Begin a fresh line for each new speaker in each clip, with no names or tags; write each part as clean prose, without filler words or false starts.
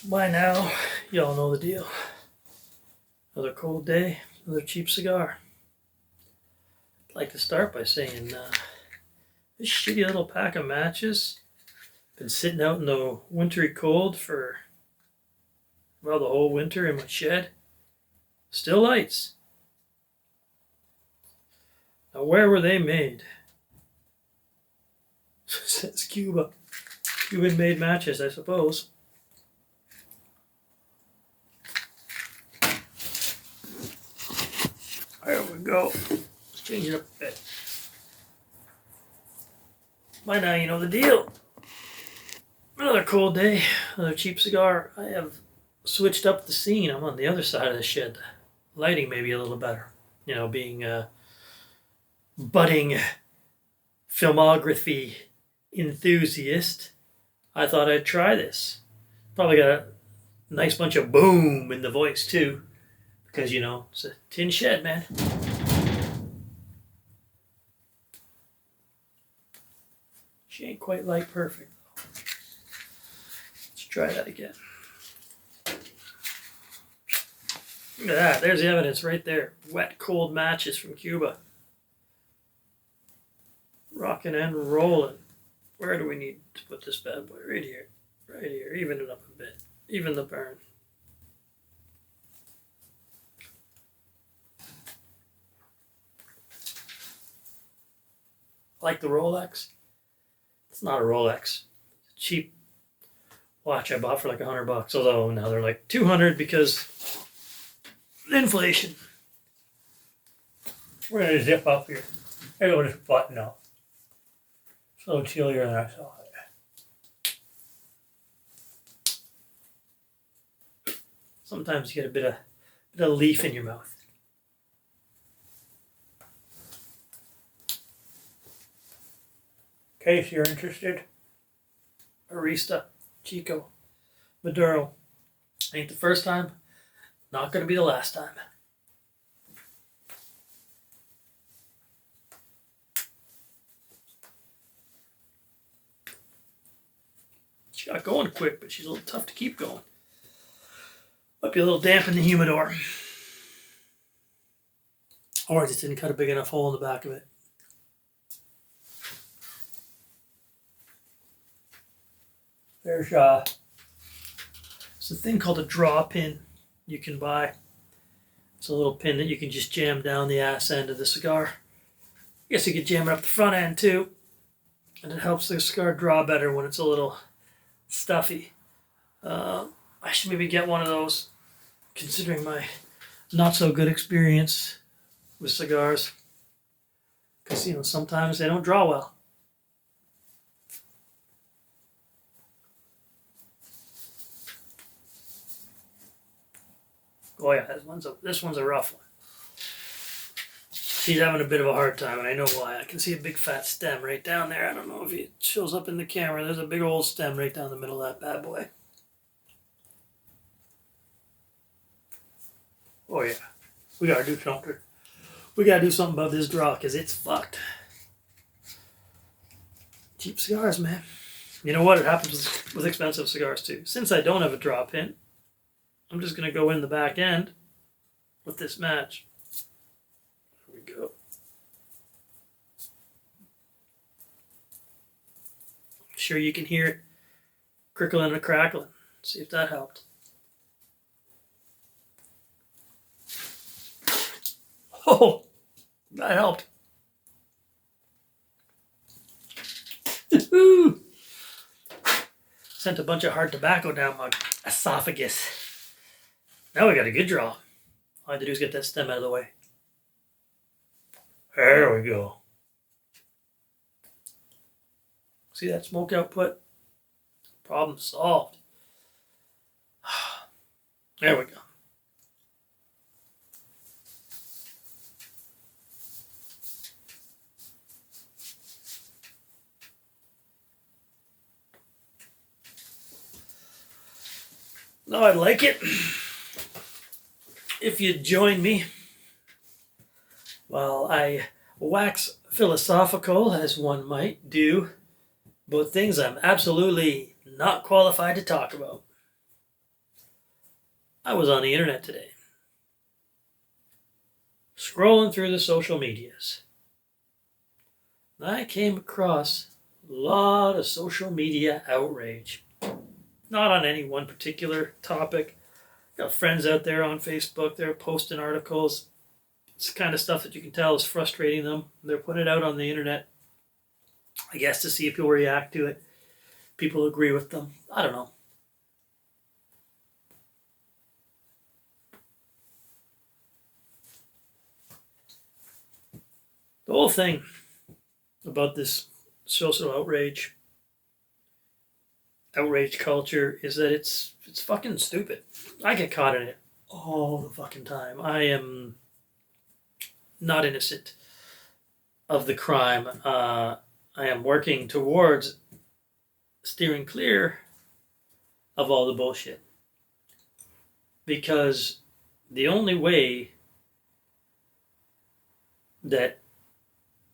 By now, y'all know the deal. Another cold day, another cheap cigar. I'd like to start by saying this shitty little pack of matches been sitting out in the wintry cold for, well, the whole winter in my shed. Still lights. Now, where were they made? Says Cuba. Cuban-made matches, I suppose. There we go. Let's change it up a bit. By now you know the deal. Another cold day, another cheap cigar. I have switched up the scene. I'm on the other side of the shed. Lighting may be a little better. You know, being a budding filmography enthusiast, I thought I'd try this. Probably got a nice bunch of boom in the voice too. Because, you know, it's a tin shed, man. She ain't quite light perfect, though. Let's try that again. Look at that. There's the evidence right there. Wet, cold matches from Cuba. Rocking and rolling. Where do we need to put this bad boy? Right here. Right here. Even it up a bit. Even the burn. Like the Rolex. It's not a Rolex. It's a cheap watch I bought for like $100. Although now they're like $200 because inflation. We're gonna zip up here. I go this button up. It's a little chillier than I thought. Sometimes you get a bit of leaf in your mouth. In case you're interested, Arista, Chico, Maduro. Ain't the first time, not going to be the last time. She got going quick, but she's a little tough to keep going. Might be a little damp in the humidor. Or I just didn't cut a big enough hole in the back of it. There's a thing called a draw pin you can buy. It's a little pin that you can just jam down the ass end of the cigar. I guess you could jam it up the front end too. And it helps the cigar draw better when it's a little stuffy. I should maybe get one of those, considering my not so good experience with cigars. Because, you know, sometimes they don't draw well. Oh yeah, this one's a rough one. She's having a bit of a hard time, and I know why. I can see a big fat stem right down there. I don't know if it shows up in the camera. There's a big old stem right down the middle of that bad boy. Oh yeah, we gotta do something. We gotta do something about this draw, because it's fucked. Cheap cigars, man. You know what? It happens with expensive cigars too. Since I don't have a draw pin, I'm just going to go in the back end with this match. There we go. I'm sure you can hear it crickling and crackling. See if that helped. Oh, that helped. Sent a bunch of hard tobacco down my esophagus. Now we got a good draw. All I had to do is get that stem out of the way. There we go. See that smoke output? Problem solved. There we go. Now I'd like it if you'd join me while I wax philosophical, as one might do, about things I'm absolutely not qualified to talk about. I was on the internet today, scrolling through the social medias. I came across a lot of social media outrage. Not on any one particular topic. Got friends out there on Facebook, they're posting articles. It's the kind of stuff that you can tell is frustrating them. They're putting it out on the internet, I guess, to see if people react to it. People agree with them. I don't know. The whole thing about this social outrage culture is that it's fucking stupid. I get caught in it all the fucking time. I am not innocent of the crime. I am working towards steering clear of all the bullshit. Because the only way that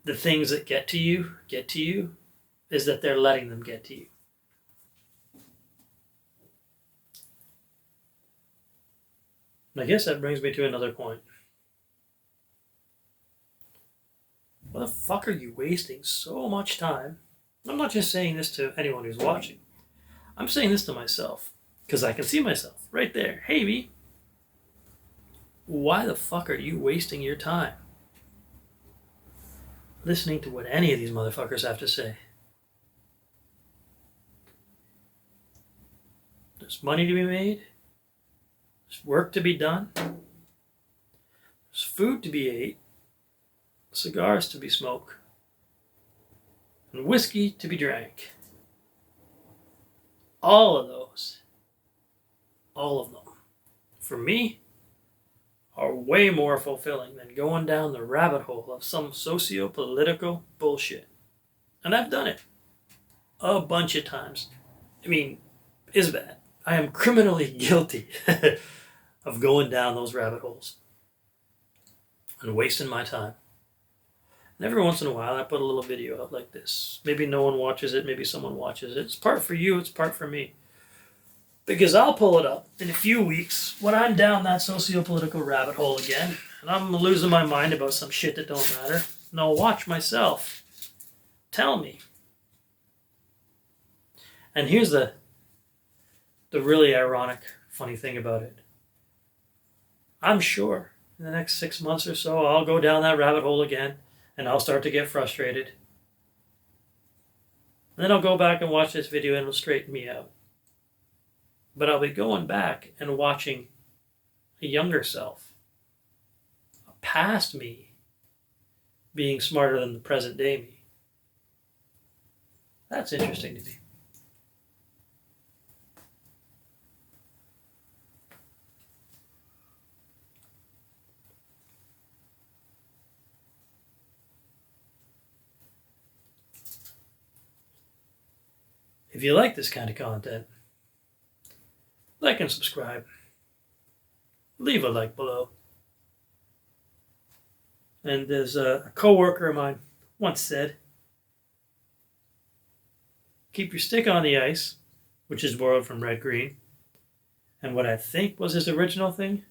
the things that get to you is that they're letting them get to you. And I guess that brings me to another point. Why the fuck are you wasting so much time? I'm not just saying this to anyone who's watching. I'm saying this to myself. Because I can see myself right there. Hey, me. Why the fuck are you wasting your time listening to what any of these motherfuckers have to say? There's money to be made. There's work to be done. There's food to be ate. Cigars to be smoked. And whiskey to be drank. All of those, all of them, for me, are way more fulfilling than going down the rabbit hole of some socio-political bullshit. And I've done it a bunch of times. I mean, it's bad. I am criminally guilty of going down those rabbit holes and wasting my time. And every once in a while, I put a little video out like this. Maybe no one watches it. Maybe someone watches it. It's part for you. It's part for me. Because I'll pull it up in a few weeks when I'm down that socio-political rabbit hole again. And I'm losing my mind about some shit that don't matter. And I'll watch myself. Tell me. And here's the really ironic, funny thing about it. I'm sure in the next 6 months or so, I'll go down that rabbit hole again. And I'll start to get frustrated. And then I'll go back and watch this video and it'll straighten me out. But I'll be going back and watching a younger self, a past me, being smarter than the present day me. That's interesting to me. If you like this kind of content, like and subscribe. Leave a like below. And as a co-worker of mine once said, keep your stick on the ice, which is borrowed from Red Green. And what I think was his original thing,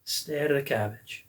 stay out of the cabbage.